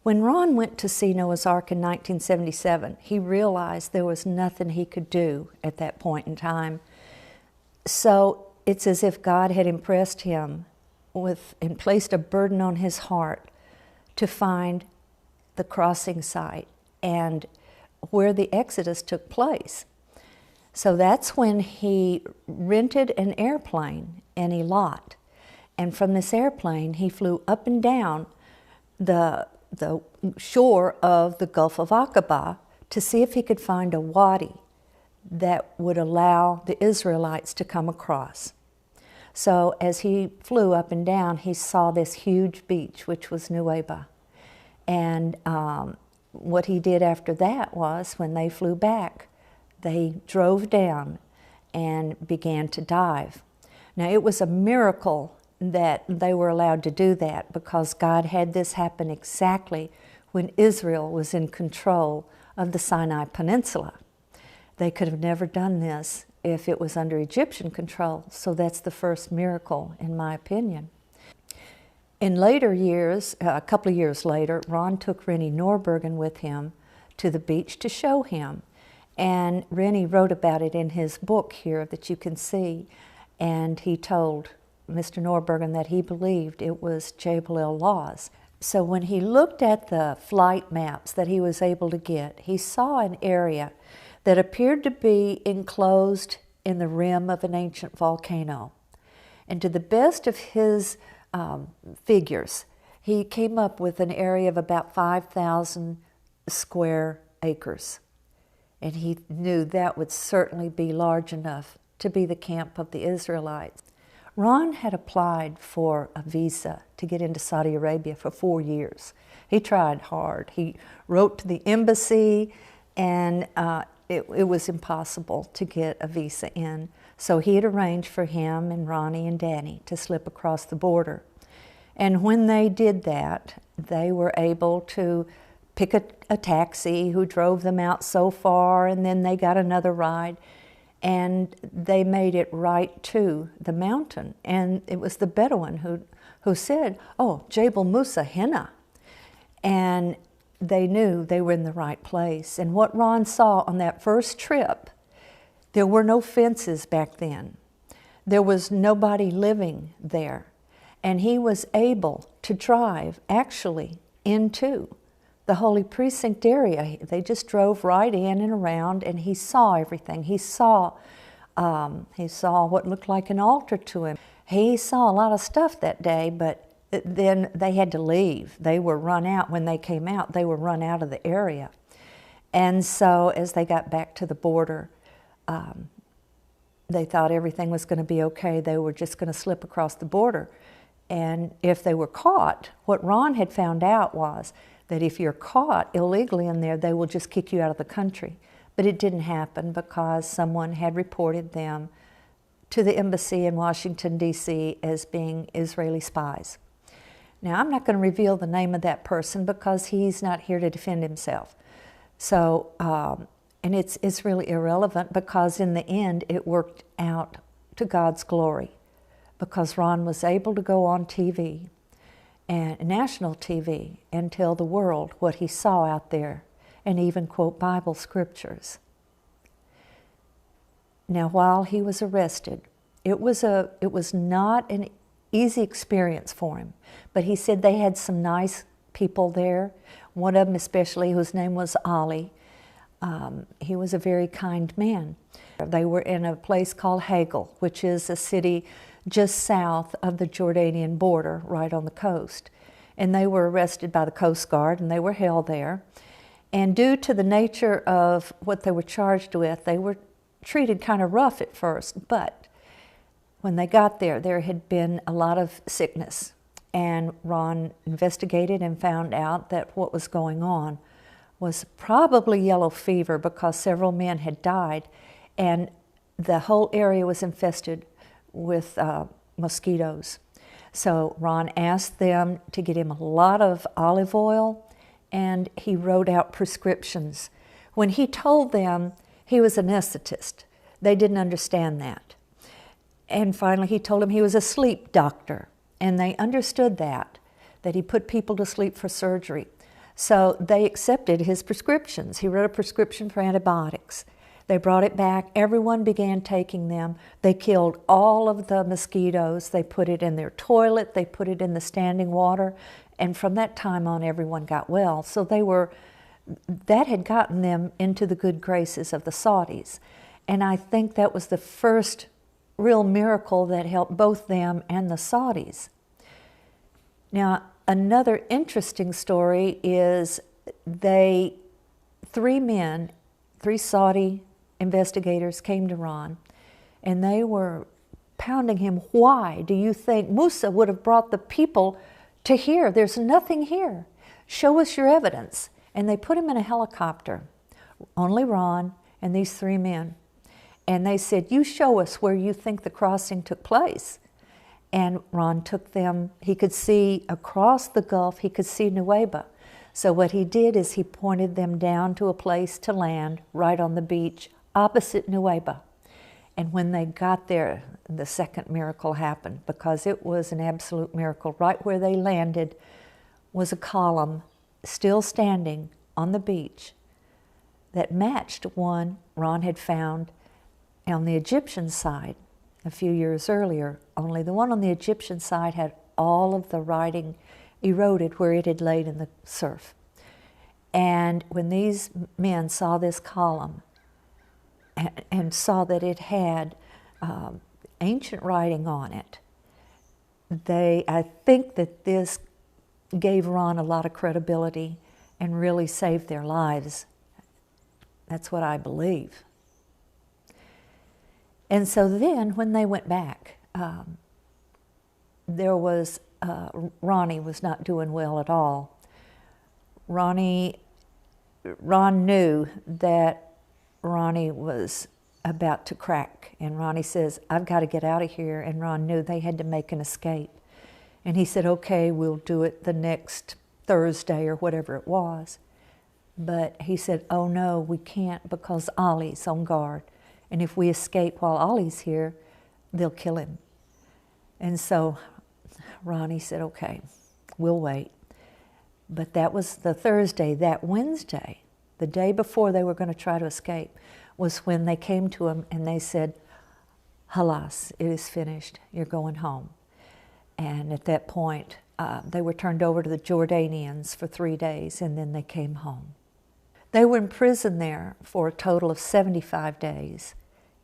When Ron went to see Noah's Ark in 1977, he realized there was nothing he could do at that point in time. So it's as if God had impressed him with and placed a burden on his heart to find the crossing site and where the Exodus took place. So that's when he rented an airplane in Eilat. And from this airplane, he flew up and down the shore of the Gulf of Aqaba to see if he could find a wadi that would allow the Israelites to come across. So as he flew up and down, he saw this huge beach, which was Nuweiba. And what he did after that was, when they flew back, they drove down and began to dive. Now, it was a miracle that they were allowed to do that, because God had this happen exactly when Israel was in control of the Sinai Peninsula. They could have never done this if it was under Egyptian control, so that's the first miracle, in my opinion. In later years, a couple of years later, Ron took Rennie Norbergen with him to the beach to show him. And Rennie wrote about it in his book here that you can see. And he told Mr. Norbergen that he believed it was Jebel El Lawz. So when he looked at the flight maps that he was able to get, he saw an area that appeared to be enclosed in the rim of an ancient volcano. And to the best of his figures, he came up with an area of about 5,000 square acres. And he knew that would certainly be large enough to be the camp of the Israelites. Ron had applied for a visa to get into Saudi Arabia for 4 years. He tried hard. He wrote to the embassy, and it was impossible to get a visa in. So he had arranged for him and Ronnie and Danny to slip across the border. And when they did that, they were able to pick a taxi who drove them out so far, and then they got another ride, and they made it right to the mountain. And it was the Bedouin who said, "Oh, Jebel Musa Henna." And they knew they were in the right place. And what Ron saw on that first trip, there were no fences back then. There was nobody living there. And he was able to drive actually into the Holy Precinct area. They just drove right in and around, and he saw everything. He saw what looked like an altar to him. He saw a lot of stuff that day, but then they had to leave. They were run out. When they came out, they were run out of the area. And so as they got back to the border, they thought everything was going to be okay. They were just going to slip across the border. And if they were caught, what Ron had found out was that if you're caught illegally in there, they will just kick you out of the country. But it didn't happen because someone had reported them to the embassy in Washington, D.C. as being Israeli spies. Now, I'm not going to reveal the name of that person because he's not here to defend himself. So, and it's really irrelevant, because in the end, it worked out to God's glory, because Ron was able to go on TV, and national TV, and tell the world what he saw out there, and even quote Bible scriptures. Now, while he was arrested, it was not an easy experience for him, but he said they had some nice people there. One of them especially, whose name was Ali. He was a very kind man. They were in a place called Hagel, which is a city just south of the Jordanian border, right on the coast. And they were arrested by the Coast Guard, and they were held there. And due to the nature of what they were charged with, they were treated kind of rough at first. But when they got there, there had been a lot of sickness. And Ron investigated and found out that what was going on was probably yellow fever, because several men had died, and the whole area was infested with mosquitoes. So Ron asked them to get him a lot of olive oil, and he wrote out prescriptions. When he told them he was an anesthetist, they didn't understand that. And finally he told them he was a sleep doctor, and they understood that he put people to sleep for surgery. So they accepted his prescriptions. He wrote a prescription for antibiotics. They brought it back. Everyone began taking them. They killed all of the mosquitoes. They put it in their toilet. They put it in the standing water. And from that time on, everyone got well. So that had gotten them into the good graces of the Saudis. And I think that was the first real miracle that helped both them and the Saudis. Now, another interesting story is three Saudi investigators came to Ron, and they were pounding him. Why do you think Musa would have brought the people to here? There's nothing here. Show us your evidence. And they put him in a helicopter, only Ron and these three men. And they said, you show us where you think the crossing took place. And Ron took them. He could see across the Gulf, he could see Nuweiba. So what he did is he pointed them down to a place to land right on the beach opposite Nuweiba. And when they got there, the second miracle happened, because it was an absolute miracle. Right where they landed was a column still standing on the beach that matched one Ron had found on the Egyptian side a few years earlier. Only the one on the Egyptian side had all of the writing eroded where it had laid in the surf. And when these men saw this column and saw that it had ancient writing on it, I think that this gave Ron a lot of credibility and really saved their lives. That's what I believe. And so then when they went back, Ronnie was not doing well at all. Ron knew that Ronnie was about to crack, and Ronnie says, I've got to get out of here. And Ron knew they had to make an escape. And he said, okay, we'll do it the next Thursday or whatever it was. But he said, oh no, we can't, because Ollie's on guard. And if we escape while Ollie's here, they'll kill him. And so Ronnie said, okay, we'll wait. But that was the Thursday. That Wednesday, the day before they were going to try to escape, was when they came to him and they said, Halas, it is finished. You're going home. And at that point, they were turned over to the Jordanians for 3 days, and then they came home. They were in prison there for a total of 75 days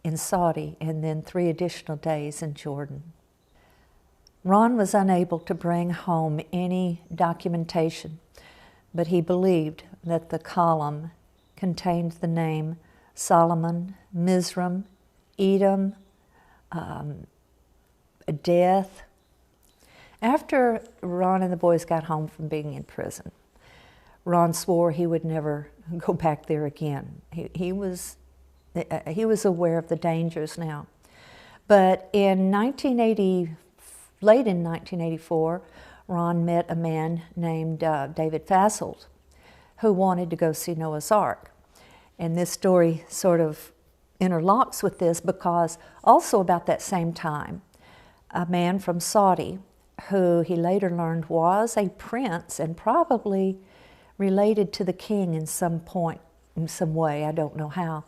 in Saudi, and then 3 additional days in Jordan. Ron was unable to bring home any documentation, but he believed that the column contained the name Solomon, Mizraim, Edom, death. After Ron and the boys got home from being in prison, Ron swore he would never go back there again. He was aware of the dangers now. But in late in 1984, Ron met a man named David Fasselt, who wanted to go see Noah's Ark. And this story sort of interlocks with this, because also about that same time, a man from Saudi, who he later learned was a prince and probably related to the king in some point, in some way, I don't know how,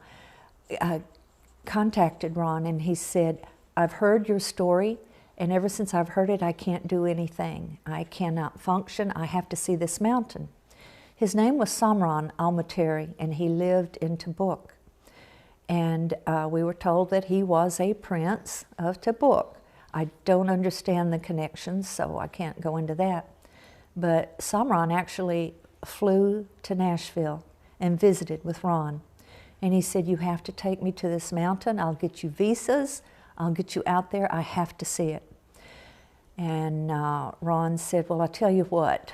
contacted Ron, and he said, I've heard your story, and ever since I've heard it, I can't do anything. I cannot function. I have to see this mountain. His name was Samran al-Materi, and he lived in Tabuk. And we were told that he was a prince of Tabuk. I don't understand the connections, so I can't go into that. But Samran actually flew to Nashville and visited with Ron. And he said, you have to take me to this mountain. I'll get you visas. I'll get you out there. I have to see it. And Ron said, well, I'll tell you what.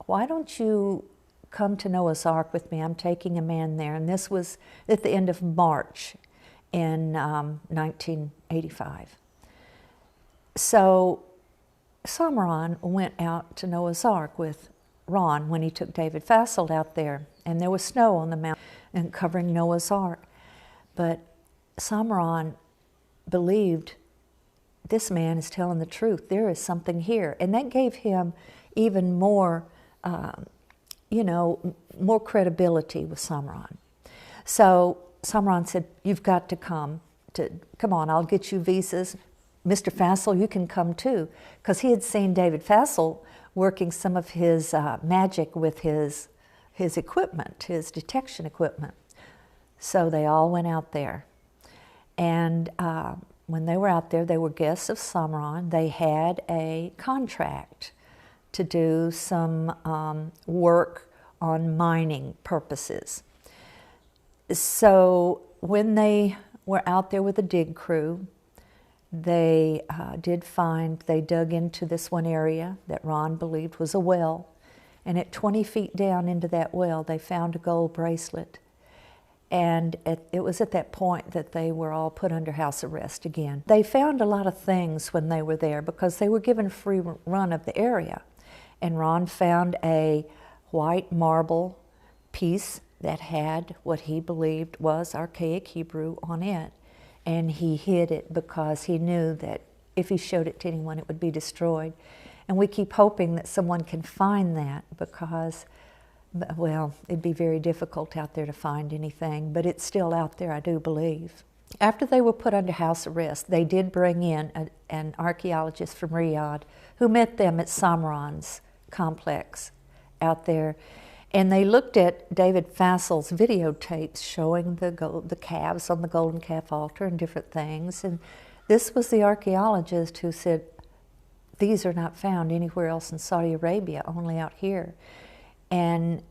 Why don't you come to Noah's Ark with me? I'm taking a man there. And this was at the end of March in 1985. So Samran went out to Noah's Ark with Ron when he took David Fasselt out there, and there was snow on the mountain and covering Noah's Ark. But Samran believed, this man is telling the truth. There is something here. And that gave him even more more credibility with Samran. So Samran said, "You've got to come. Come on, I'll get you visas. Mr. Fassel, you can come too," because he had seen David Fassel working some of his magic with his equipment, his detection equipment. So they all went out there. And when they were out there, they were guests of Samran. They had a contract to do some work on mining purposes. So when they were out there with the dig crew, they they dug into this one area that Ron believed was a well. And at 20 feet down into that well, they found a gold bracelet. And it was at that point that they were all put under house arrest again. They found a lot of things when they were there because they were given free run of the area. And Ron found a white marble piece that had what he believed was archaic Hebrew on it. And he hid it because he knew that if he showed it to anyone, it would be destroyed. And we keep hoping that someone can find that because, well, it'd be very difficult out there to find anything, but it's still out there, I do believe. After they were put under house arrest, they did bring in an archaeologist from Riyadh who met them at Samran's complex out there. And they looked at David Fassel's videotapes showing the calves on the golden calf altar and different things. And this was the archaeologist who said, "These are not found anywhere else in Saudi Arabia, only out here." And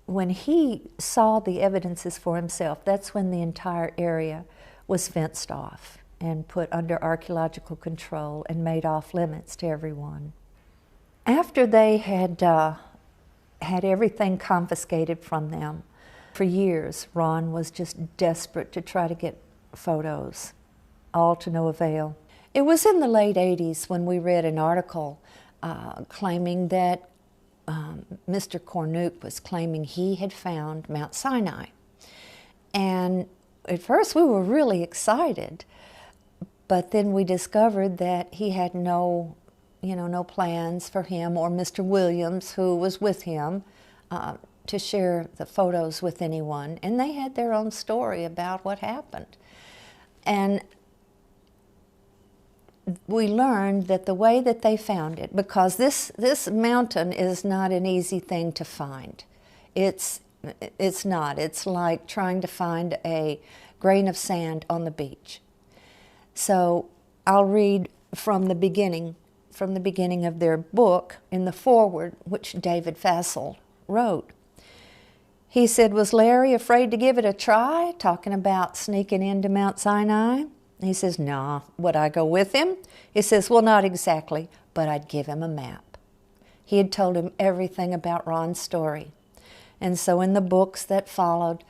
when he saw the evidences for himself, that's when the entire area was fenced off and put under archaeological control and made off limits to everyone. After they had everything confiscated from them, for years Ron was just desperate to try to get photos, all to no avail. It was in the late 80s when we read an article claiming that Mr. Cornuke was claiming he had found Mount Sinai. And at first we were really excited, but then we discovered that he had no plans for him or Mr. Williams, who was with him, to share the photos with anyone. And they had their own story about what happened. And we learned that the way that they found it, because this mountain is not an easy thing to find. It's not. It's like trying to find a grain of sand on the beach. So I'll read from the beginning of their book in the foreword, which David Fassel wrote. He said, "Was Larry afraid to give it a try, talking about sneaking into Mount Sinai?" He says, "Nah, would I go with him?" He says, "Well, not exactly, but I'd give him a map." He had told him everything about Ron's story. And so in the books that followed,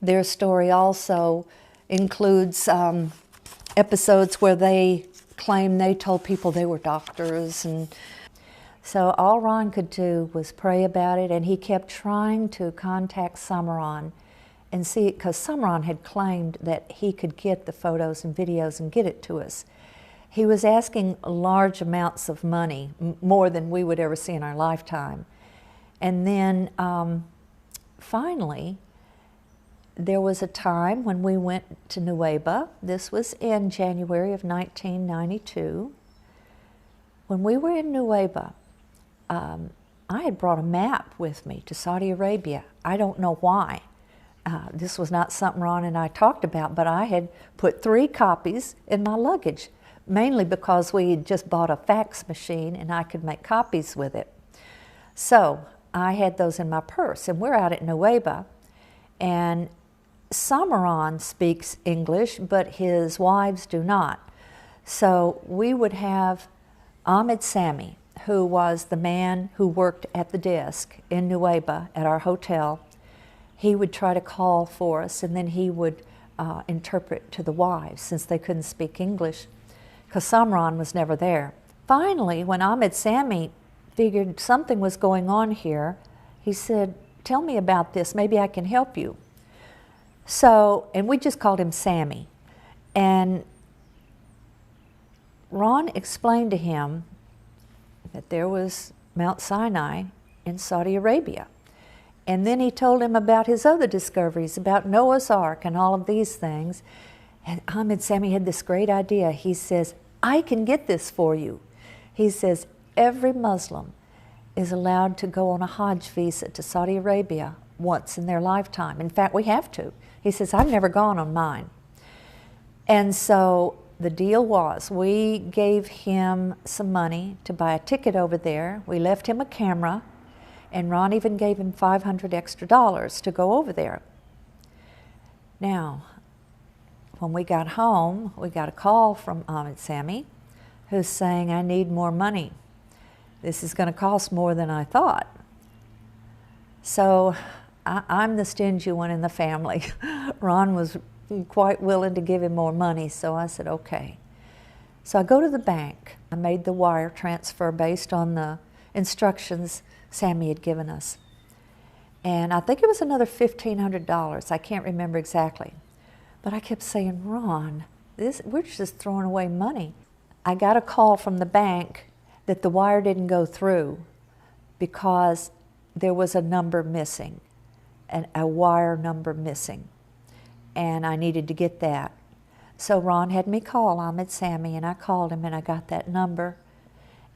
their story also includes episodes where they claim they told people they were doctors. And so all Ron could do was pray about it, and he kept trying to contact Samran and see it, because Samran had claimed that he could get the photos and videos and get it to us. He was asking large amounts of money, more than we would ever see in our lifetime. And then finally, there was a time when we went to Nuweiba. This was in January of 1992. When we were in Nuweiba, I had brought a map with me to Saudi Arabia. I don't know why. This was not something Ron and I talked about, but I had put 3 copies in my luggage, mainly because we had just bought a fax machine and I could make copies with it. So I had those in my purse, and we're out at Nuweiba, and Samran speaks English, but his wives do not. So we would have Ahmed Sami, who was the man who worked at the desk in Nuweiba at our hotel. He would try to call for us, and then he would interpret to the wives, since they couldn't speak English, because Samran was never there. Finally, when Ahmed Sami figured something was going on here, he said, "Tell me about this, maybe I can help you." So, and we just called him Sammy. And Ron explained to him that there was Mount Sinai in Saudi Arabia. And then he told him about his other discoveries, about Noah's Ark and all of these things. And Ahmed Sami had this great idea. He says, I can get this for you. He says, every Muslim is allowed to go on a Hajj visa to Saudi Arabia once in their lifetime. In fact, we have to. He says, I've never gone on mine. And so the deal was, we gave him some money to buy a ticket over there. We left him a camera, and Ron even gave him $500 extra to go over there. Now, when we got home, we got a call from Ahmed Sami, who's saying, I need more money. This is going to cost more than I thought. So I'm the stingy one in the family. Ron was quite willing to give him more money, so I said, okay. So I go to the bank. I made the wire transfer based on the instructions Sammy had given us. And I think it was another $1,500. I can't remember exactly. But I kept saying, Ron, we're just throwing away money. I got a call from the bank that the wire didn't go through because there was a number missing, a wire number missing, and I needed to get that. So Ron had me call Ahmed Sami, and I called him, and I got that number,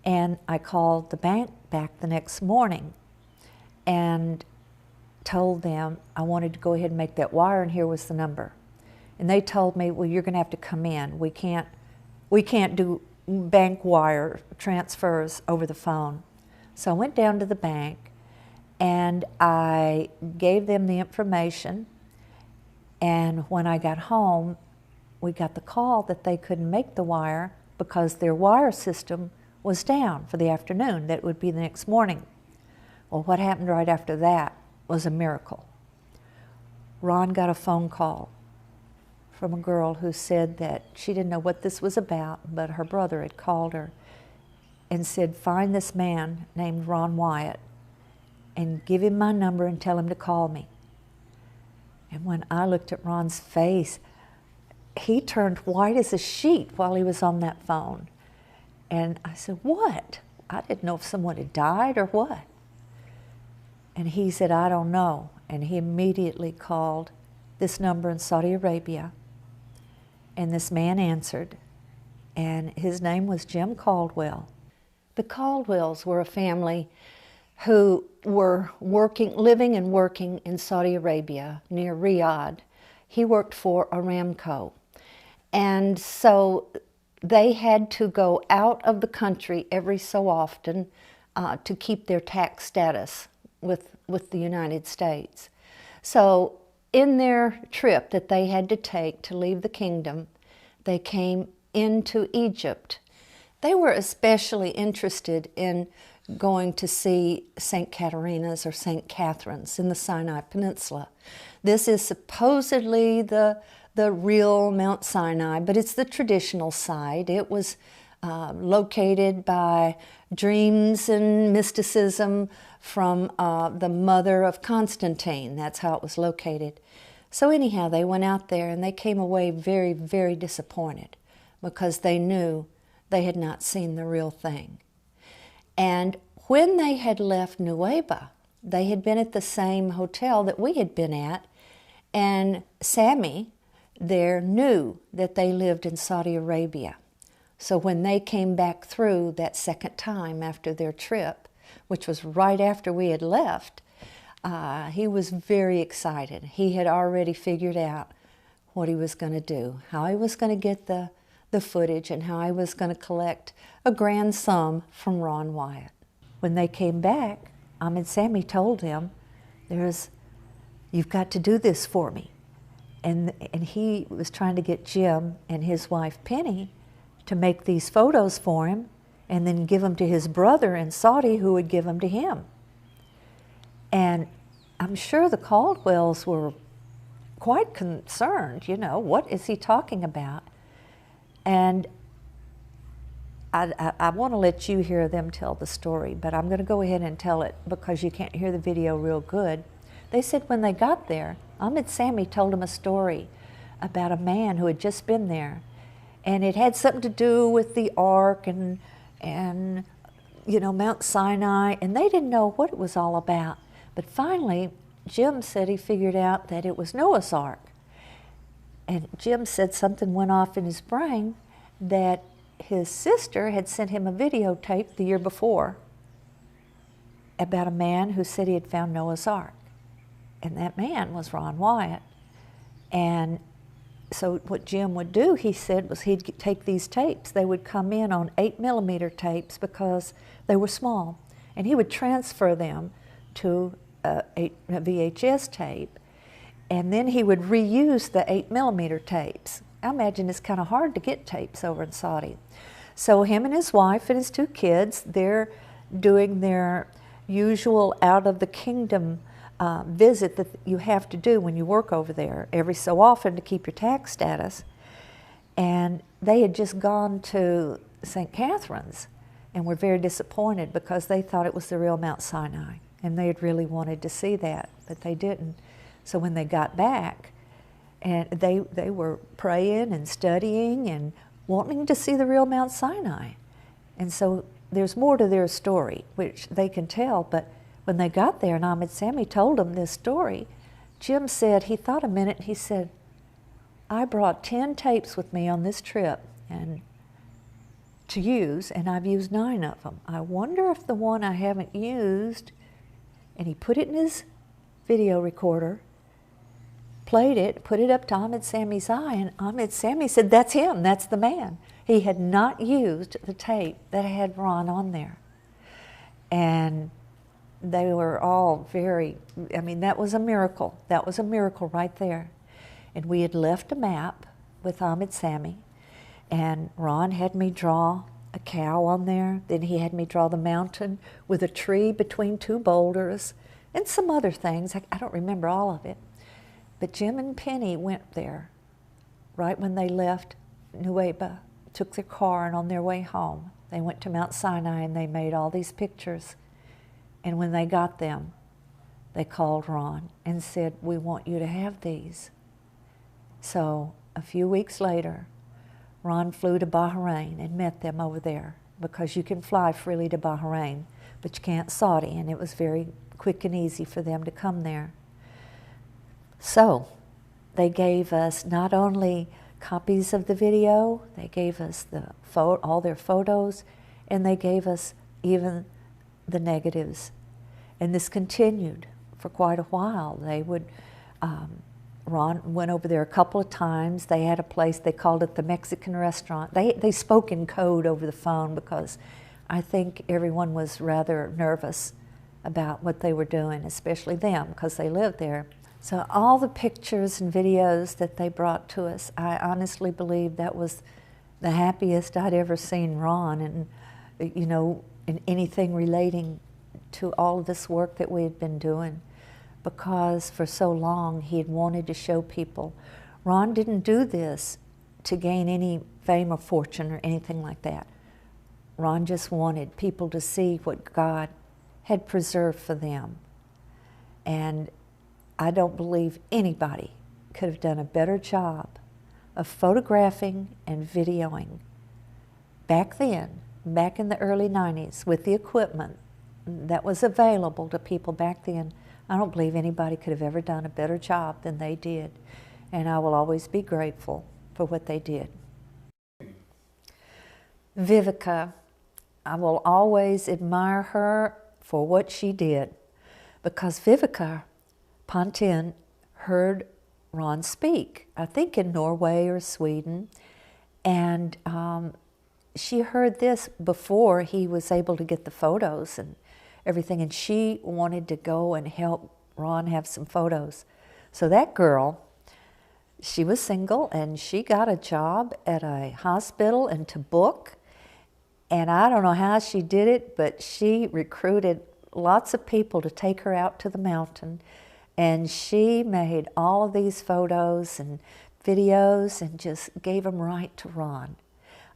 and I called the bank back the next morning and told them I wanted to go ahead and make that wire, and here was the number. And they told me, well, you're going to have to come in. We can't do bank wire transfers over the phone. So I went down to the bank and I gave them the information, and when I got home, we got the call that they couldn't make the wire because their wire system was down for the afternoon. That would be the next morning. Well, what happened right after that was a miracle. Ron got a phone call from a girl who said that she didn't know what this was about, but her brother had called her and said, find this man named Ron Wyatt and give him my number and tell him to call me. And when I looked at Ron's face, he turned white as a sheet while he was on that phone. And I said, what? I didn't know if someone had died or what. And he said, I don't know. And he immediately called this number in Saudi Arabia. And this man answered, and his name was Jim Caldwell. The Caldwells were a family who were living and working in Saudi Arabia near Riyadh. He worked for Aramco. And so they had to go out of the country every so often to keep their tax status with the United States. So in their trip that they had to take to leave the kingdom, they came into Egypt. They were especially interested in going to see St. Caterina's or St. Catherine's in the Sinai Peninsula. This is supposedly the real Mount Sinai, but it's the traditional site. It was located by dreams and mysticism from the mother of Constantine. That's how it was located. So anyhow, they went out there and they came away very, very disappointed because they knew they had not seen the real thing. And when they had left Nueva, they had been at the same hotel that we had been at, and Sammy there knew that they lived in Saudi Arabia. So when they came back through that second time after their trip, which was right after we had left, he was very excited. He had already figured out what he was going to do, how he was going to get the footage, and how he was going to collect a grand sum from Ron Wyatt. When they came back, Ahmed Sami told him, you've got to do this for me. And he was trying to get Jim and his wife Penny to make these photos for him and then give them to his brother in Saudi, who would give them to him. And I'm sure the Caldwells were quite concerned, what is he talking about? And I want to let you hear them tell the story, but I'm going to go ahead and tell it because you can't hear the video real good. They said when they got there, Ahmed Sami told them a story about a man who had just been there, and it had something to do with the Ark and Mount Sinai, and they didn't know what it was all about. But finally, Jim said he figured out that it was Noah's Ark. And Jim said something went off in his brain that his sister had sent him a videotape the year before about a man who said he had found Noah's Ark. And that man was Ron Wyatt. And so what Jim would do, he said, was he'd take these tapes. They would come in on 8mm tapes because they were small. And he would transfer them to a VHS tape. And then he would reuse the 8mm tapes. I imagine it's kind of hard to get tapes over in Saudi. So him and his wife and his 2 kids, they're doing their usual out of the kingdom visit that you have to do when you work over there every so often to keep your tax status. And they had just gone to St. Catherine's and were very disappointed because they thought it was the real Mount Sinai. And they had really wanted to see that, but they didn't. So when they got back, and they were praying and studying and wanting to see the real Mount Sinai. And so there's more to their story, which they can tell, but when they got there and Ahmed Sami told them this story, Jim said, he thought a minute, and he said, I brought 10 tapes with me on this trip and to use, and I've used 9 of them. I wonder if the one I haven't used, and he put it in his video recorder, played it, put it up to Ahmed Sami's eye, and Ahmed Sami said, that's him, that's the man. He had not used the tape that had Ron on there. And they were all very, I mean, that was a miracle. That was a miracle right there. And we had left a map with Ahmed Sami, and Ron had me draw a cow on there. Then he had me draw the mountain with a tree between 2 boulders and some other things. I don't remember all of it. But Jim and Penny went there right when they left Nuweiba, took their car, and on their way home, they went to Mount Sinai and they made all these pictures. And when they got them, they called Ron and said, we want you to have these. So a few weeks later, Ron flew to Bahrain and met them over there, because you can fly freely to Bahrain, but you can't Saudi, and it was very quick and easy for them to come there. So they gave us not only copies of the video, they gave us all their photos, and they gave us even the negatives. And this continued for quite a while. They would, Ron went over there a couple of times. They had a place, they called it the Mexican restaurant. They spoke in code over the phone because I think everyone was rather nervous about what they were doing, especially them, because they lived there. So all the pictures and videos that they brought to us, I honestly believe that was the happiest I'd ever seen Ron, and you know, in anything relating to all of this work that we had been doing, because for so long he had wanted to show people. Ron didn't do this to gain any fame or fortune or anything like that. Ron just wanted people to see what God had preserved for them. And I don't believe anybody could have done a better job of photographing and videoing back then, back in the early 90s, with the equipment that was available to people back then. I don't believe anybody could have ever done a better job than they did. And I will always be grateful for what they did. Vivica, I will always admire her for what she did, because Vivica Pontin heard Ron speak, I think in Norway or Sweden, and she heard this before he was able to get the photos and everything, and she wanted to go and help Ron have some photos. So that girl, she was single, and she got a job at a hospital in Tabuk, and I don't know how she did it, but she recruited lots of people to take her out to the mountain. And she made all of these photos and videos and just gave them right to Ron.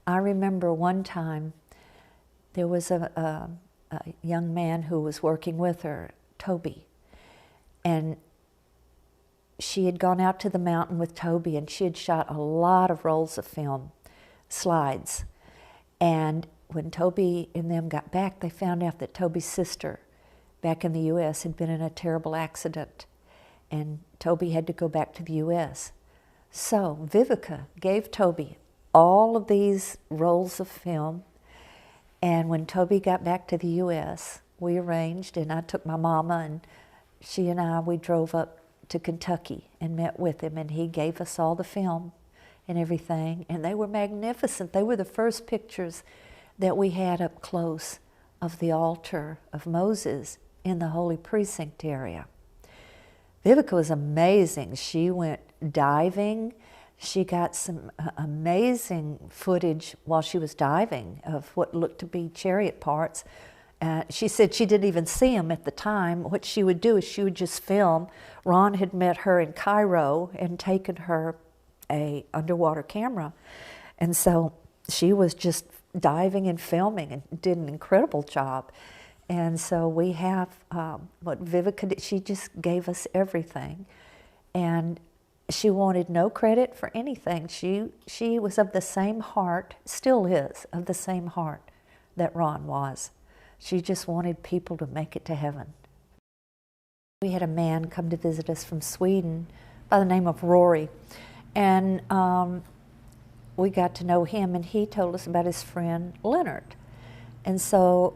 I remember one time there was a young man who was working with her, Toby, and she had gone out to the mountain with Toby, and she had shot a lot of rolls of film, slides. And when Toby and them got back, they found out that Toby's sister back in the U.S. had been in a terrible accident, and Toby had to go back to the U.S. So Vivica gave Toby all of these rolls of film, and when Toby got back to the U.S., we arranged, and I took my mama, and she and I, we drove up to Kentucky and met with him, and he gave us all the film and everything, and they were magnificent. They were the first pictures that we had up close of the altar of Moses in the Holy Precinct area. Vivica was amazing. She went diving. She got some amazing footage while she was diving of what looked to be chariot parts. She said she didn't even see them at the time. What she would do is she would just film. Ron had met her in Cairo and taken her a underwater camera. And so she was just diving and filming and did an incredible job. And so we have what Vivica did. She just gave us everything. And she wanted no credit for anything. She was of the same heart, still is, of the same heart that Ron was. She just wanted people to make it to heaven. We had a man come to visit us from Sweden by the name of Rory. And we got to know him, and he told us about his friend Leonard. And so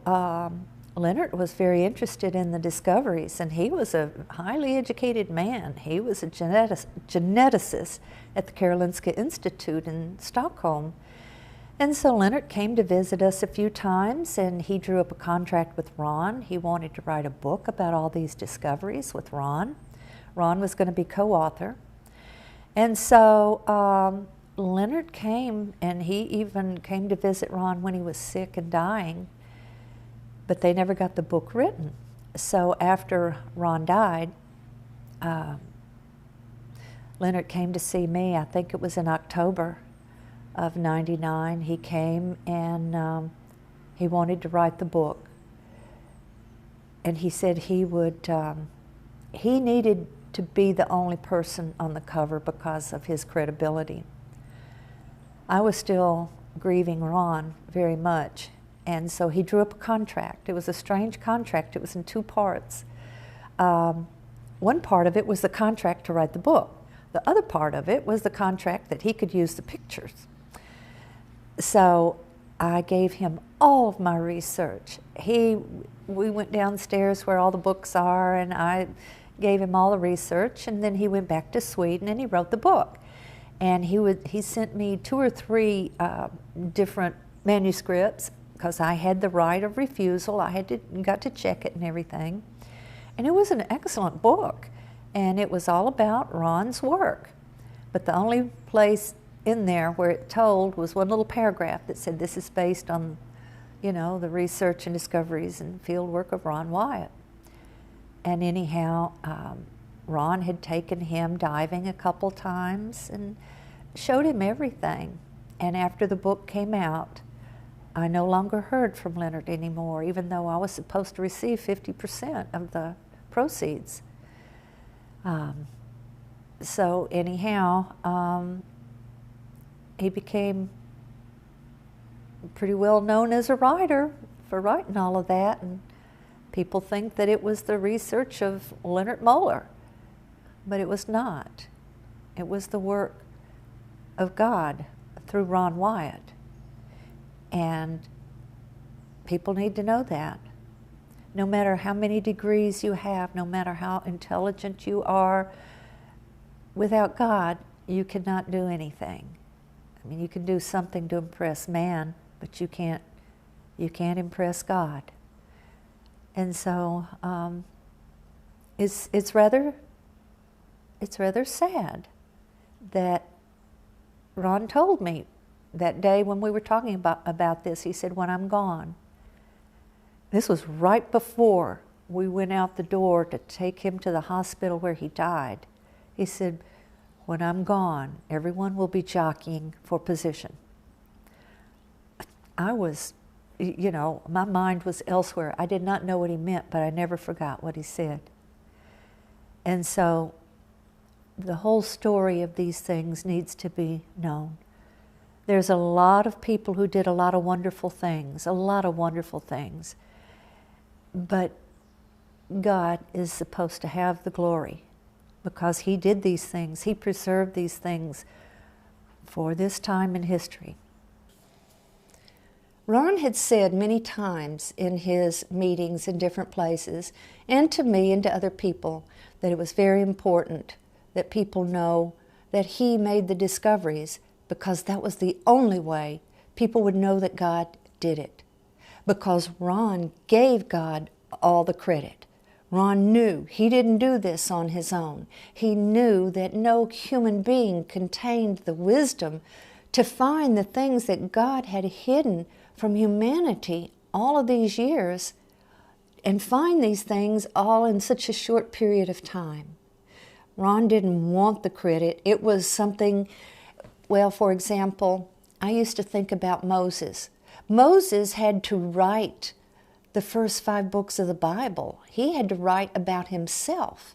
Leonard was very interested in the discoveries, and he was a highly educated man. He was a geneticist at the Karolinska Institute in Stockholm. And so Leonard came to visit us a few times, and he drew up a contract with Ron. He wanted to write a book about all these discoveries with Ron. Ron was going to be co-author. And so Leonard came, and he even came to visit Ron when he was sick and dying, but they never got the book written. So after Ron died, Leonard came to see me. I think it was in October of '99. He came, and he wanted to write the book. And he said he would, he needed to be the only person on the cover because of his credibility. I was still grieving Ron very much, and so he drew up a contract. It was a strange contract. It was in two parts. One part of it was the contract to write the book. The other part of it was the contract that he could use the pictures. So I gave him all of my research. We went downstairs where all the books are, and I gave him all the research, and then he went back to Sweden and he wrote the book. And he sent me 2 or 3 different manuscripts, because I had the right of refusal. I got to check it and everything. And it was an excellent book, and it was all about Ron's work. But the only place in there where it told was one little paragraph that said this is based on, you know, the research and discoveries and field work of Ron Wyatt. And anyhow, Ron had taken him diving a couple times and showed him everything. And after the book came out, I no longer heard from Leonard anymore, even though I was supposed to receive 50% of the proceeds. So anyhow, he became pretty well known as a writer for writing all of that, and people think that it was the research of Leonard Moeller, but it was not. It was the work of God through Ron Wyatt, and people need to know that. No matter how many degrees you have, no matter how intelligent you are, without God, you cannot do anything. I mean, you can do something to impress man, but you can't impress God. And so it's rather sad that Ron told me that day when we were talking about this. He said, when I'm gone. This was right before we went out the door to take him to the hospital where he died. He said, when I'm gone, everyone will be jockeying for position. I was, you know, my mind was elsewhere. I did not know what he meant, but I never forgot what he said. And so the whole story of these things needs to be known. There's a lot of people who did a lot of wonderful things, but God is supposed to have the glory because He did these things. He preserved these things for this time in history. Ron had said many times in his meetings in different places, and to me and to other people, that it was very important that people know that he made the discoveries, because that was the only way people would know that God did it. Because Ron gave God all the credit. Ron knew he didn't do this on his own. He knew that no human being contained the wisdom to find the things that God had hidden from humanity all of these years, and find these things all in such a short period of time. Ron didn't want the credit. It was something, well, for example, I used to think about Moses. Moses had to write the first 5 books of the Bible. He had to write about himself.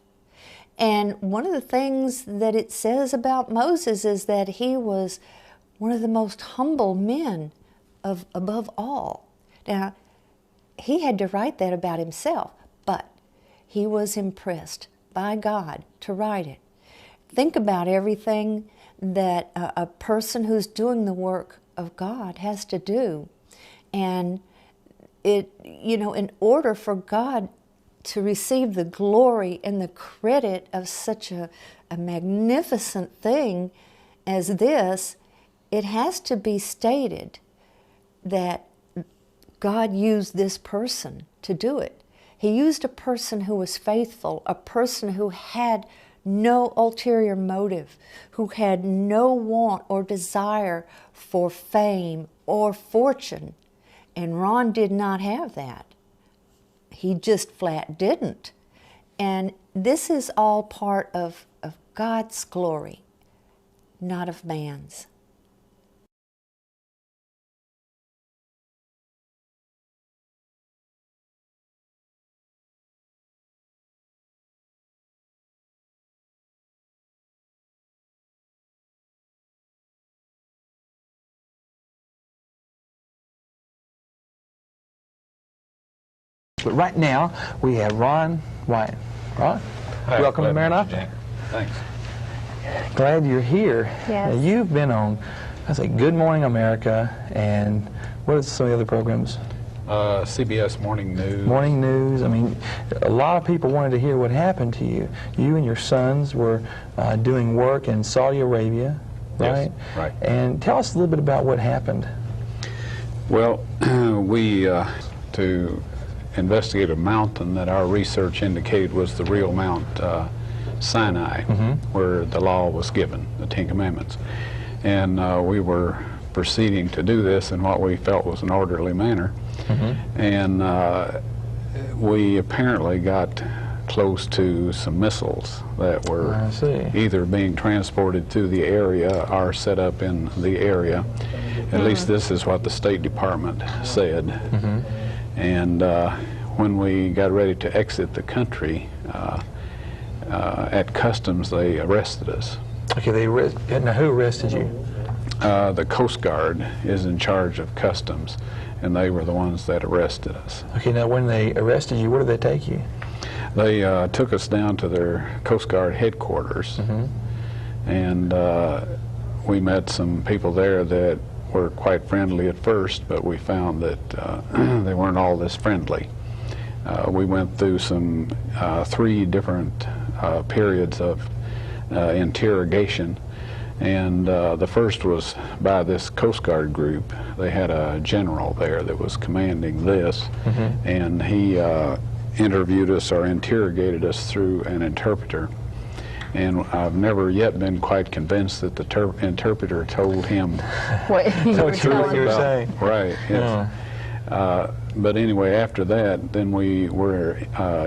And one of the things that it says about Moses is that he was one of the most humble men above all. Now, he had to write that about himself, but he was impressed by God to write it. Think about everything that a person who's doing the work of God has to do. And it, you know, in order for God to receive the glory and the credit of such a magnificent thing as this, it has to be stated that God used this person to do it. He used a person who was faithful, a person who had no ulterior motive, who had no want or desire for fame or fortune. And Ron did not have that. He just flat didn't. And this is all part of God's glory, not of man's. But right now, we have Ron Wyatt. Ron, Hi, welcome to glad Maranatha. to meet you, Jack. Thanks. Glad you're here. Yes. Now, you've been on, I say, Good Morning America, and what are some of the other programs? CBS Morning News. Morning News. I mean, a lot of people wanted to hear what happened to you. You and your sons were doing work in Saudi Arabia, right? Yes, right. And tell us a little bit about what happened. Well, we, to investigate a mountain that our research indicated was the real Mount Sinai, where the law was given, the Ten Commandments. And we were proceeding to do this in what we felt was an orderly manner. And we apparently got close to some missiles that were either being transported to the area or set up in the area. At least this is what the State Department said. And when we got ready to exit the country, at customs they arrested us. Okay, now who arrested you? The Coast Guard is in charge of customs, and they were the ones that arrested us. Okay, now when they arrested you, where did they take you? They took us down to their Coast Guard headquarters, and we met some people there that were quite friendly at first, but we found that they weren't all this friendly. We went through some 3 different periods of interrogation, and the first was by this Coast Guard group. They had a general there that was commanding this, and he interviewed us or interrogated us through an interpreter. And I've never yet been quite convinced that the interpreter told him What you were saying. Right, yes. But anyway, after that, then we were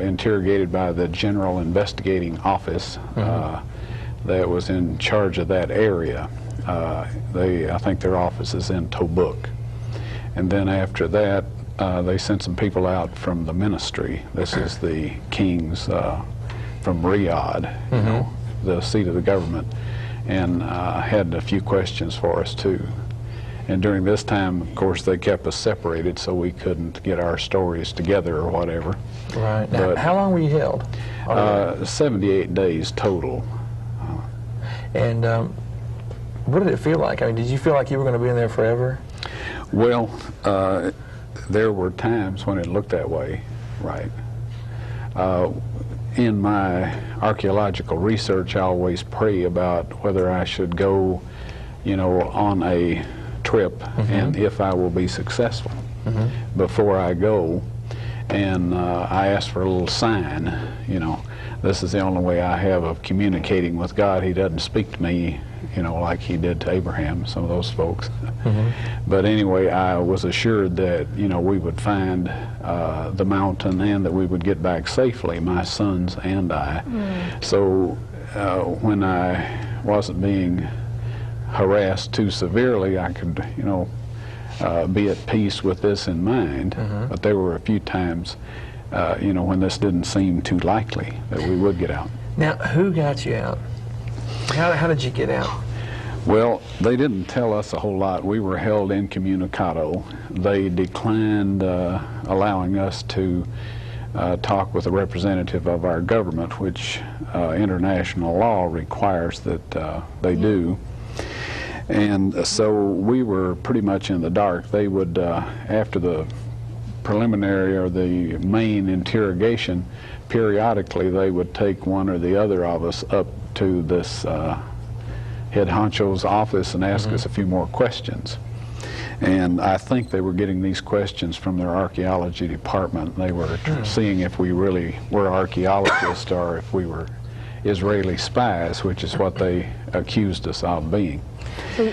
interrogated by the General Investigating Office that was in charge of that area. I think their office is in Tobuk. And then after that, they sent some people out from the ministry. This is the kings from Riyadh, you know, the seat of the government, and had a few questions for us too. And during this time, of course, they kept us separated so we couldn't get our stories together or whatever. Right. Now, But, how long were you held? 78 days total. And what did it feel like? I mean, did you feel like you were going to be in there forever? Well, there were times when it looked that way, right? In my archaeological research, I always pray about whether I should go, you know, on a trip and if I will be successful before I go. And I asked for a little sign, you know. This is the only way I have of communicating with God. He doesn't speak to me, you know, like he did to Abraham, some of those folks. But anyway, I was assured that, you know, we would find the mountain and that we would get back safely, my sons and I. So when I wasn't being harassed too severely, I could, you know, be at peace with this in mind. But there were a few times, you know, when this didn't seem too likely that we would get out. Now, who got you out? How did you get out? Well, they didn't tell us a whole lot. We were held incommunicado. They declined allowing us to talk with a representative of our government, which international law requires that they do. And so we were pretty much in the dark. They would, after the preliminary or the main interrogation, periodically they would take one or the other of us up to this head honcho's office and ask us a few more questions. And I think they were getting these questions from their archaeology department. They were seeing if we really were archaeologists or if we were Israeli spies, which is what they accused us of being. So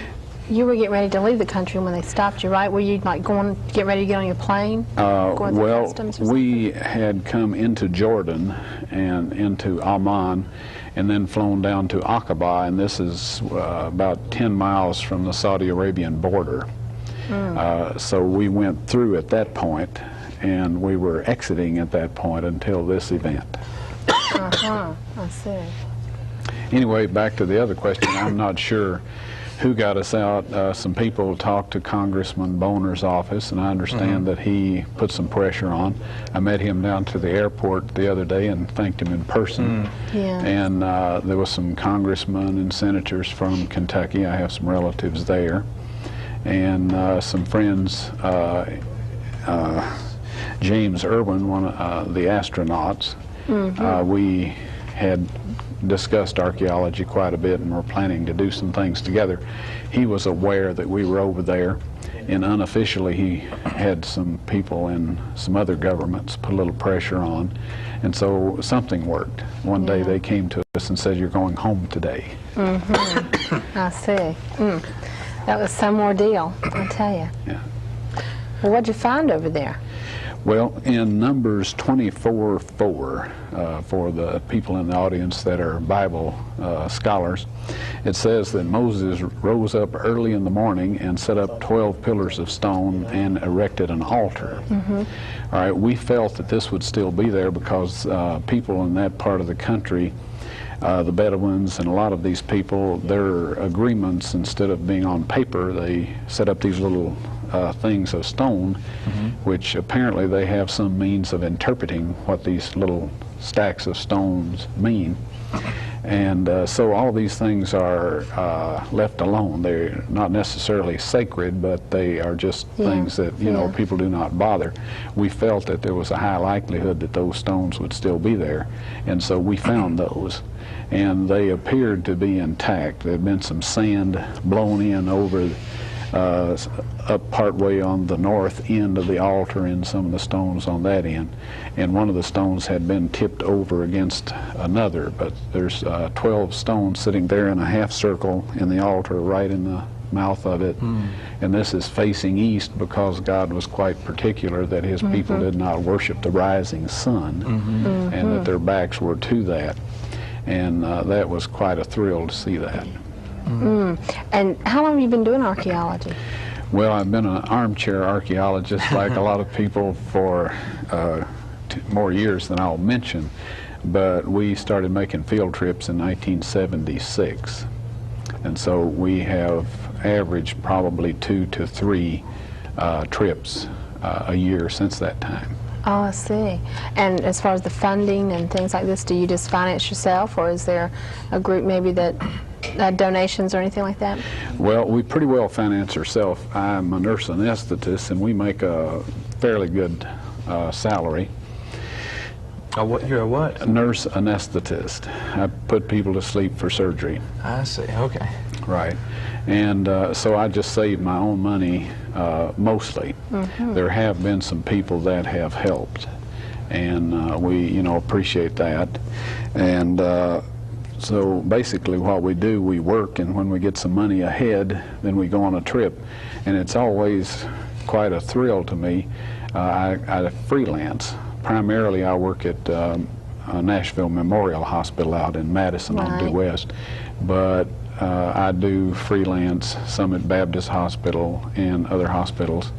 you were getting ready to leave the country when they stopped you, right? Were you like going, get ready to get on your plane? Going through Well, customs or we had come into Jordan and into Amman and then flown down to Aqaba, and this is about 10 miles from the Saudi Arabian border. So we went through at that point, and we were exiting at that point until this event. I see. Anyway, back to the other question. I'm not sure who got us out. Some people talked to Congressman Boner's office, and I understand that he put some pressure on. I met him down to the airport the other day and thanked him in person. Yeah. And there was some congressmen and senators from Kentucky. I have some relatives there. And some friends, James Irwin, one of the astronauts. We had discussed archaeology quite a bit and were planning to do some things together. He was aware that we were over there, and unofficially he had some people in some other governments put a little pressure on, and so something worked. One day they came to us and said, "You're going home today." I see. That was some ordeal, I tell you. Yeah. Well, what'd you find over there? Well, in Numbers 24:4, for the people in the audience that are Bible scholars, it says that Moses rose up early in the morning and set up 12 pillars of stone and erected an altar. All right, we felt that this would still be there because people in that part of the country, the Bedouins and a lot of these people, their agreements, instead of being on paper, they set up these little things of stone, which apparently they have some means of interpreting what these little stacks of stones mean. And so all these things are left alone. They're not necessarily sacred, but they are just things that, you know, people do not bother. We felt that there was a high likelihood that those stones would still be there, and so we found those. And they appeared to be intact. There had been some sand blown in over up partway on the north end of the altar and some of the stones on that end. And one of the stones had been tipped over against another, but there's 12 stones sitting there in a half circle in the altar right in the mouth of it. And this is facing east because God was quite particular that his people did not worship the rising sun, and that their backs were to that. And that was quite a thrill to see that. And how long have you been doing archaeology? Well, I've been an armchair archaeologist like a lot of people for more years than I'll mention, but we started making field trips in 1976. And so we have averaged probably 2 to 3 trips a year since that time. Oh, I see. And as far as the funding and things like this, do you just finance yourself, or is there a group maybe that donations or anything like that? Well, we pretty well finance ourselves. I'm a nurse anesthetist, and we make a fairly good salary. You're a what? A nurse anesthetist. I put people to sleep for surgery. I see. Okay. Right. And so I just save my own money mostly. There have been some people that have helped, and we, appreciate that. And so basically what we do, we work, and when we get some money ahead, then we go on a trip. And it's always quite a thrill to me. I freelance. Primarily I work at Nashville Memorial Hospital out in Madison on Due West. But I do freelance, some at Baptist Hospital and other hospitals.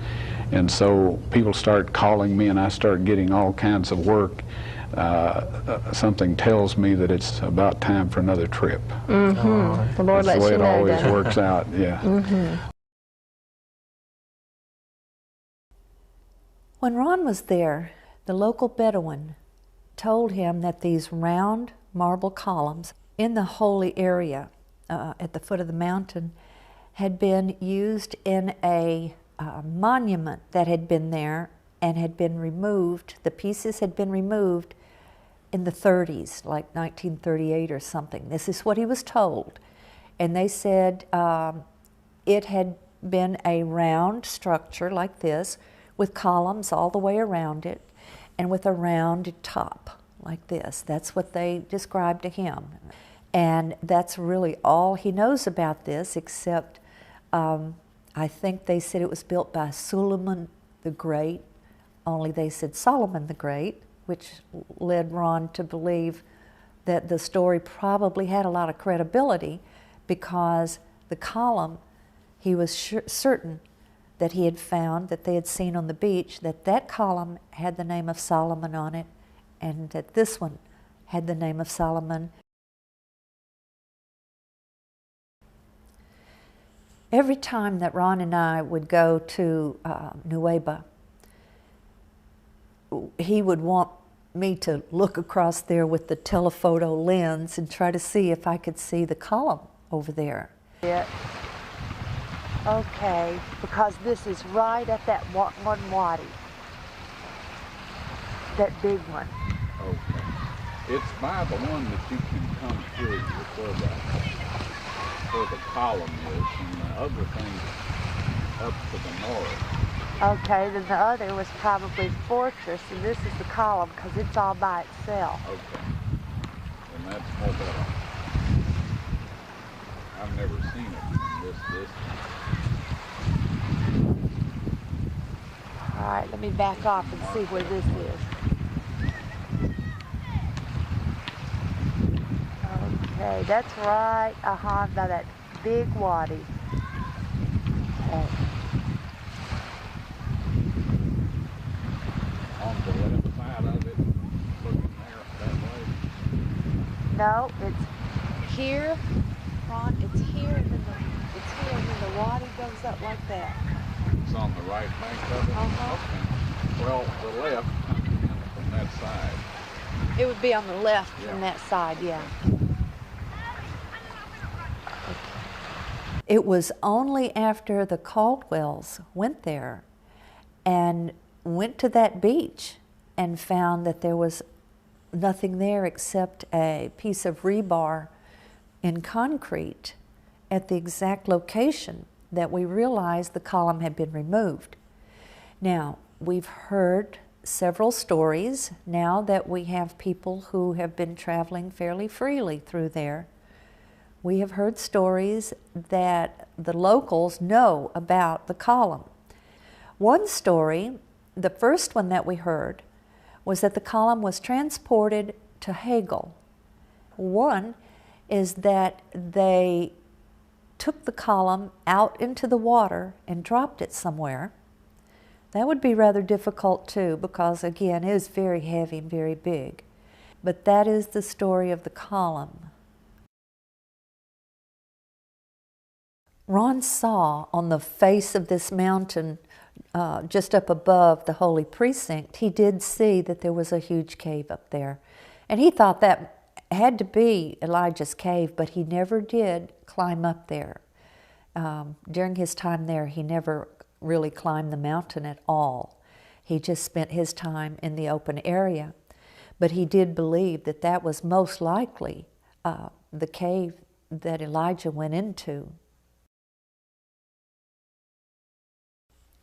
And so people start calling me, and I start getting all kinds of work. Something tells me that it's about time for another trip. The Lord lets you know. That's the way it always that. works out, yeah. When Ron was there, the local Bedouin told him that these round marble columns in the holy area at the foot of the mountain had been used in a monument that had been there and had been removed. The pieces had been removed in the 30s, like 1938 or something. This is what he was told. And they said it had been a round structure like this with columns all the way around it and with a round top like this. That's what they described to him. And that's really all he knows about this, except I think they said it was built by Suleiman the Great, only they said Solomon the Great, which led Ron to believe that the story probably had a lot of credibility, because the column, he was certain that he had found, that they had seen on the beach, that column had the name of Solomon on it, and that this one had the name of Solomon. Every time that Ron and I would go to Nueva, he would want me to look across there with the telephoto lens and try to see if I could see the column over there. Yeah. Okay, because this is right at that one wadi, that big one. Okay. It's by the one that you can come through where the column is, and the other thing up to the north. Okay, then the other was probably Fortress, and this is the column because it's all by itself. Okay. And that's more better. I've never seen it from this distance. All right, let me back off and see where this is. Okay, that's right, by that big wadi. Okay. On the left side of it, looking there that way? No, it's here, Ron, it's here, and then the wadi goes up like that. It's on the right bank of it? Okay. Well, the left comes in from that side. It would be on the left from that side, yeah. It was only after the Caldwells went there and went to that beach and found that there was nothing there except a piece of rebar in concrete at the exact location that we realized the column had been removed. Now, we've heard several stories now that we have people who have been traveling fairly freely through there. We have heard stories that the locals know about the column. One story, the first one that we heard, was that the column was transported to Hagel. One is that they took the column out into the water and dropped it somewhere. That would be rather difficult too, because again, it is very heavy and very big. But that is the story of the column. Ron saw on the face of this mountain, just up above the holy precinct, he did see that there was a huge cave up there. And he thought that had to be Elijah's cave, but he never did climb up there. During his time there, he never really climbed the mountain at all. He just spent his time in the open area. But he did believe that that was most likely the cave that Elijah went into.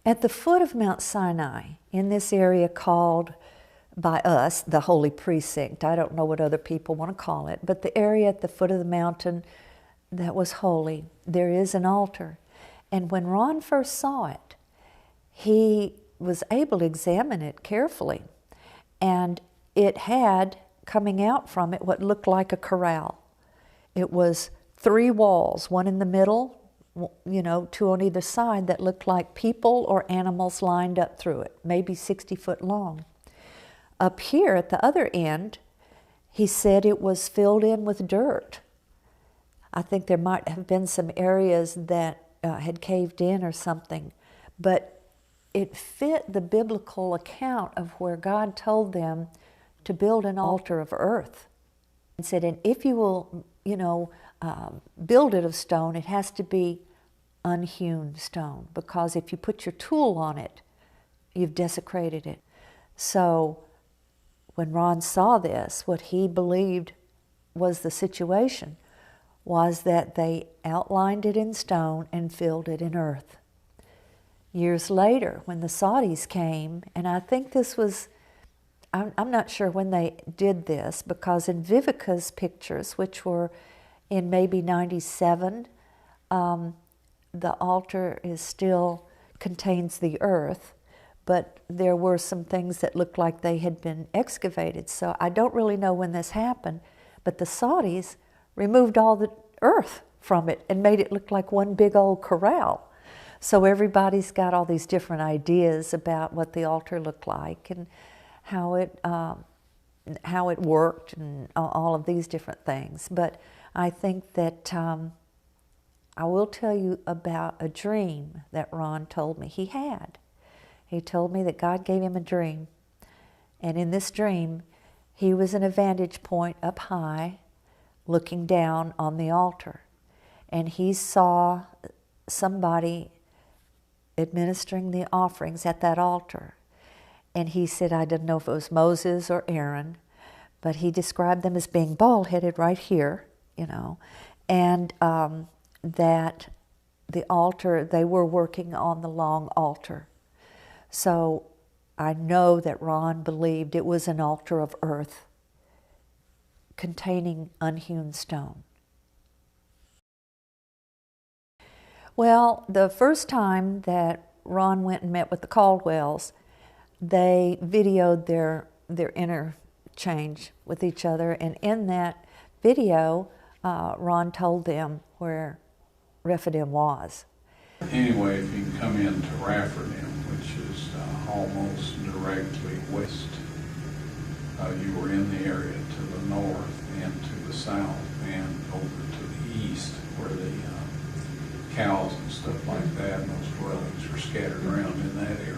At the foot of Mount Sinai, in this area called by us the Holy Precinct, I don't know what other people want to call it, but the area at the foot of the mountain that was holy, there is an altar. And when Ron first saw it, he was able to examine it carefully. And it had, coming out from it, what looked like a corral. It was 3 walls, one in the middle, 2 on either side, that looked like people or animals lined up through it, maybe 60 foot long. Up here at the other end, he said it was filled in with dirt. I think there might have been some areas that had caved in or something, but it fit the biblical account of where God told them to build an altar of earth. And said, and if you will, build it of stone, it has to be unhewn stone, because if you put your tool on it, you've desecrated it. So when Ron saw this, what he believed was the situation was that they outlined it in stone and filled it in earth. Years later, when the Saudis came, and I think this was, I'm not sure when they did this, because in Vivica's pictures, which were in maybe 97, the altar still contains the earth, but there were some things that looked like they had been excavated. So I don't really know when this happened, but the Saudis removed all the earth from it and made it look like one big old corral. So everybody's got all these different ideas about what the altar looked like and how it worked and all of these different things. But I think that I will tell you about a dream that Ron told me he had. He told me that God gave him a dream. And in this dream, he was in a vantage point up high, looking down on the altar. And he saw somebody administering the offerings at that altar. And he said, I didn't know if it was Moses or Aaron, but he described them as being bald-headed right here, and that the altar, they were working on the long altar. So I know that Ron believed it was an altar of earth containing unhewn stone. Well, the first time that Ron went and met with the Caldwells, they videoed their interchange with each other, and in that video, Ron told them where Rephidim was. Anyway, if you can come into Rephidim, which is almost directly west, you were in the area to the north and to the south and over to the east where the cows and stuff like that and those dwellings are scattered around in that area.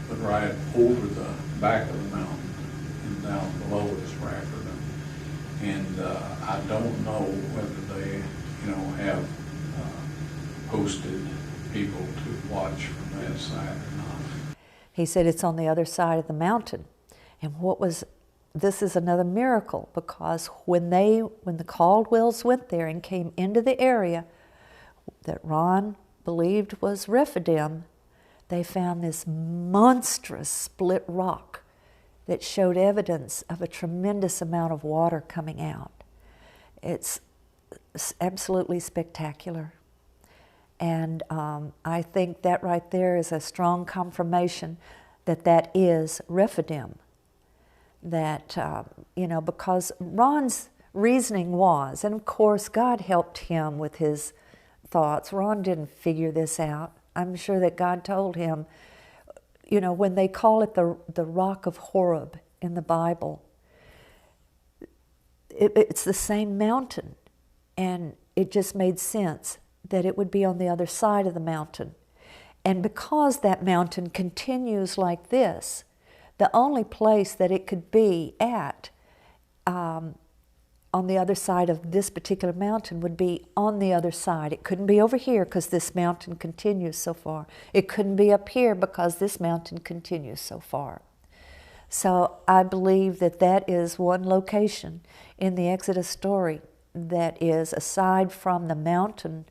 But right over the back of the mountain and down below is Rephidim. And I don't know whether they, have posted people to watch from that side or not. He said it's on the other side of the mountain. And this is another miracle, because when the Caldwells went there and came into the area that Ron believed was Rephidim, they found this monstrous split rock that showed evidence of a tremendous amount of water coming out. It's absolutely spectacular. And I think that right there is a strong confirmation that that is Rephidim. That, because Ron's reasoning was, and of course God helped him with his thoughts. Ron didn't figure this out. I'm sure that God told him, when they call it the rock of Horeb in the Bible, it's the same mountain. And it just made sense that it would be on the other side of the mountain. And because that mountain continues like this, the only place that it could be at on the other side of this particular mountain would be on the other side. It couldn't be over here because this mountain continues so far. It couldn't be up here because this mountain continues so far. So I believe that that is one location in the Exodus story that is, aside from the mountain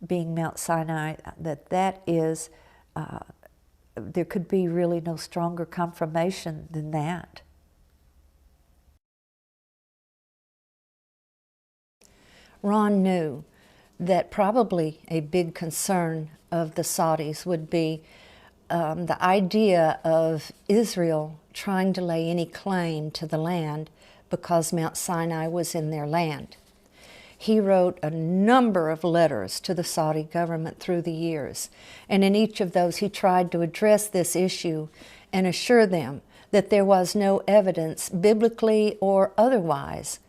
being Mount Sinai, that is, there could be really no stronger confirmation than that. Ron knew that probably a big concern of the Saudis would be the idea of Israel trying to lay any claim to the land because Mount Sinai was in their land. He wrote a number of letters to the Saudi government through the years, and in each of those he tried to address this issue and assure them that there was no evidence, biblically or otherwise,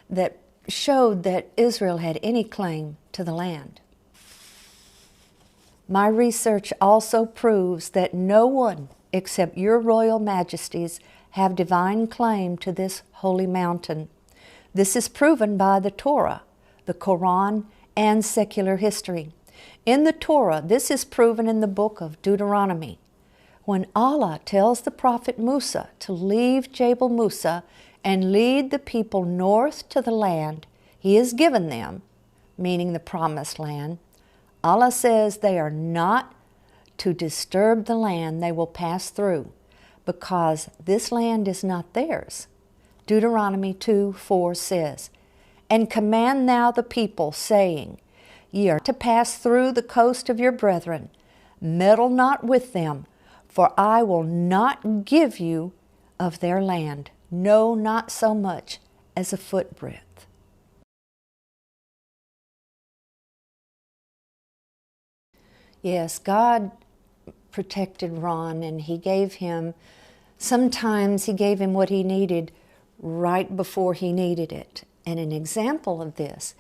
that showed that Israel had any claim to the land. My research also proves that no one except your royal majesties have divine claim to this holy mountain. This is proven by the Torah, the Quran, and secular history. In the Torah, this is proven in the book of Deuteronomy. When Allah tells the prophet Musa to leave Jabal Musa and lead the people north to the land He has given them, meaning the promised land, Allah says they are not to disturb the land they will pass through, because this land is not theirs. Deuteronomy 2:4 says, "And command thou the people, saying, Ye are to pass through the coast of your brethren. Meddle not with them, for I will not give you of their land, no, not so much as a footbreadth." Yes, God protected Ron, and sometimes he gave him what he needed right before he needed it. And an example of this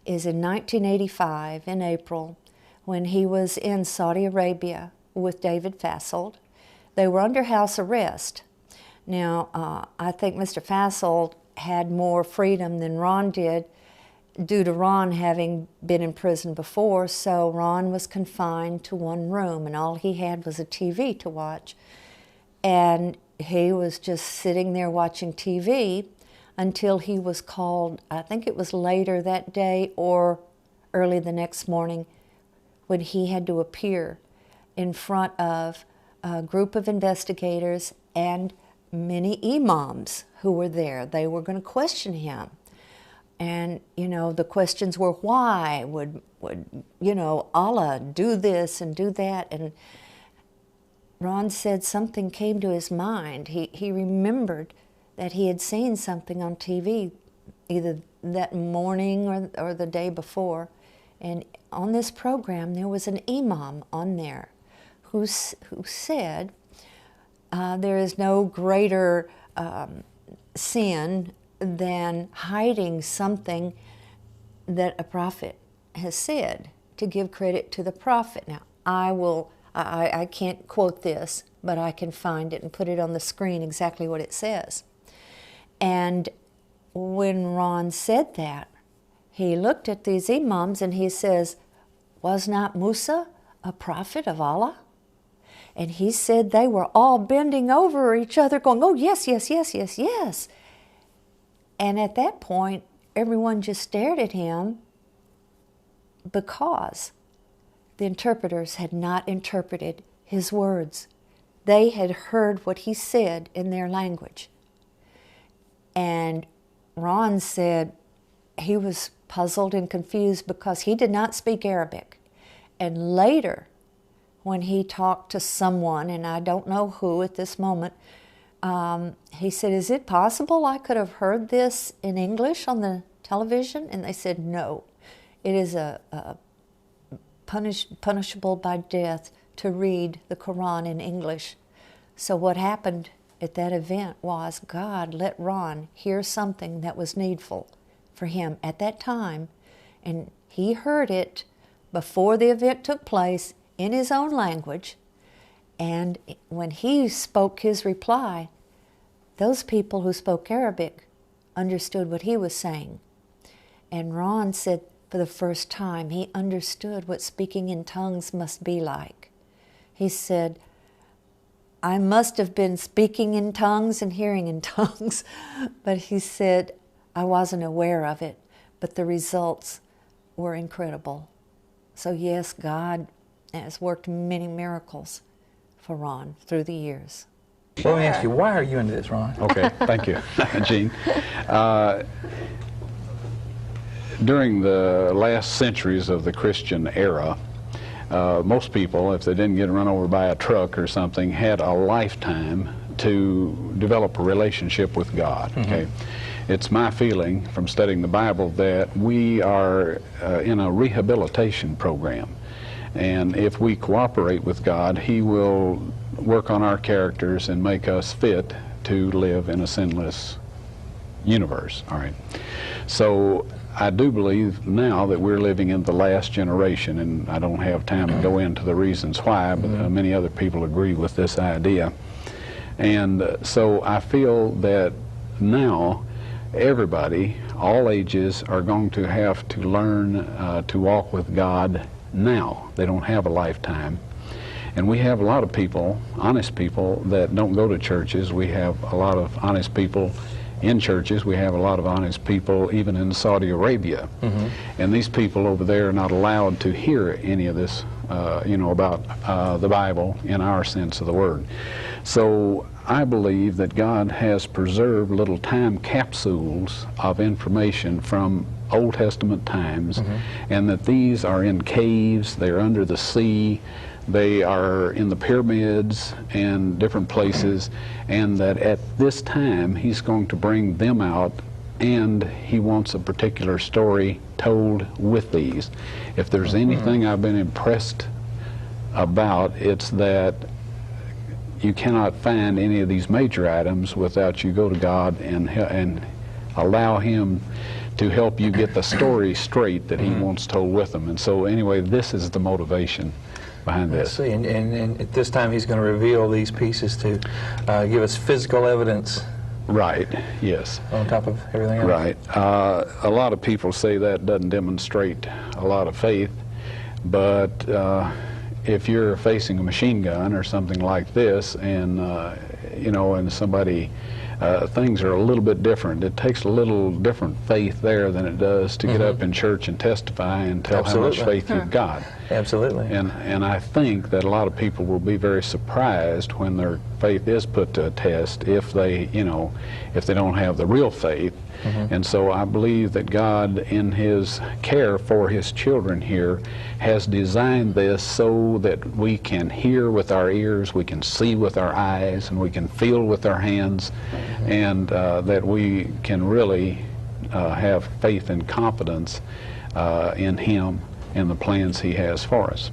is in 1985, in April, when he was in Saudi Arabia with David Fassold. They were under house arrest. Now, I think Mr. Fassold had more freedom than Ron did, due to Ron having been in prison before, so Ron was confined to one room, and all he had was a TV to watch. And he was just sitting there watching TV until he was called, I think it was later that day or early the next morning, when he had to appear in front of a group of investigators and many imams who were there. They were going to question him. And, the questions were, why would Allah do this and do that? And Ron said something came to his mind. He remembered that he had seen something on TV either that morning or the day before. And on this program, there was an imam on there who said, there is no greater sin than hiding something that a prophet has said, to give credit to the prophet. Now, I can't quote this, but I can find it and put it on the screen exactly what it says. And when Ron said that, he looked at these imams and he says, "Was not Musa a prophet of Allah?" And he said they were all bending over each other going, "Oh, yes, yes, yes, yes, yes." And at that point, everyone just stared at him because the interpreters had not interpreted his words. They had heard what he said in their language. And Ron said he was puzzled and confused because he did not speak Arabic. And later, when he talked to someone, and I don't know who at this moment, he said, "Is it possible I could have heard this in English on the television?" And they said, "No, it is punishable by death to read the Quran in English." So what happened at that event was God let Ron hear something that was needful for him at that time, and he heard it before the event took place in his own language. And when he spoke his reply, those people who spoke Arabic understood what he was saying. And Ron said for the first time he understood what speaking in tongues must be like. He said, I must have been speaking in tongues and hearing in tongues, but he said, I wasn't aware of it, but the results were incredible. So yes, God has worked many miracles for Ron through the years. Well, let me ask you, why are you into this, Ron? Okay, thank you, Gene. During the last centuries of the Christian era, most people, if they didn't get run over by a truck or something, had a lifetime to develop a relationship with God. Okay, it's my feeling from studying the Bible that we are in a rehabilitation program, and if we cooperate with God, He will work on our characters and make us fit to live in a sinless universe. All right, so I do believe now that we're living in the last generation, and I don't have time to go into the reasons why, but many other people agree with this idea. And so I feel that now everybody, all ages, are going to have to learn to walk with God now. They don't have a lifetime. And we have a lot of people, honest people, that don't go to churches. We have a lot of honest people in churches. We have a lot of honest people even in Saudi Arabia. And these people over there are not allowed to hear any of this, you know, about the Bible in our sense of the word. So I believe that God has preserved little time capsules of information from Old Testament times, and that these are in caves, they're under the sea, they are in the pyramids and different places, and that at this time He's going to bring them out, and He wants a particular story told with these. If there's anything I've been impressed about, it's that you cannot find any of these major items without you go to God and allow Him to help you get the story straight that He wants told with them. And so anyway, this is the motivation behind this. I see, and at this time He's going to reveal these pieces to give us physical evidence. Right, yes. On top of everything else. Right. A lot of people say that doesn't demonstrate a lot of faith, but if you're facing a machine gun or something like this, and you know, and somebody, things are a little bit different. It takes a little different faith there than it does to get up in church and testify and tell how much faith you've got. Absolutely. And I think that a lot of people will be very surprised when their faith is put to a test if they, you know, if they don't have the real faith. And so I believe that God, in His care for His children here, has designed this so that we can hear with our ears, we can see with our eyes, and we can feel with our hands, and that we can really have faith and confidence in Him and the plans He has for us.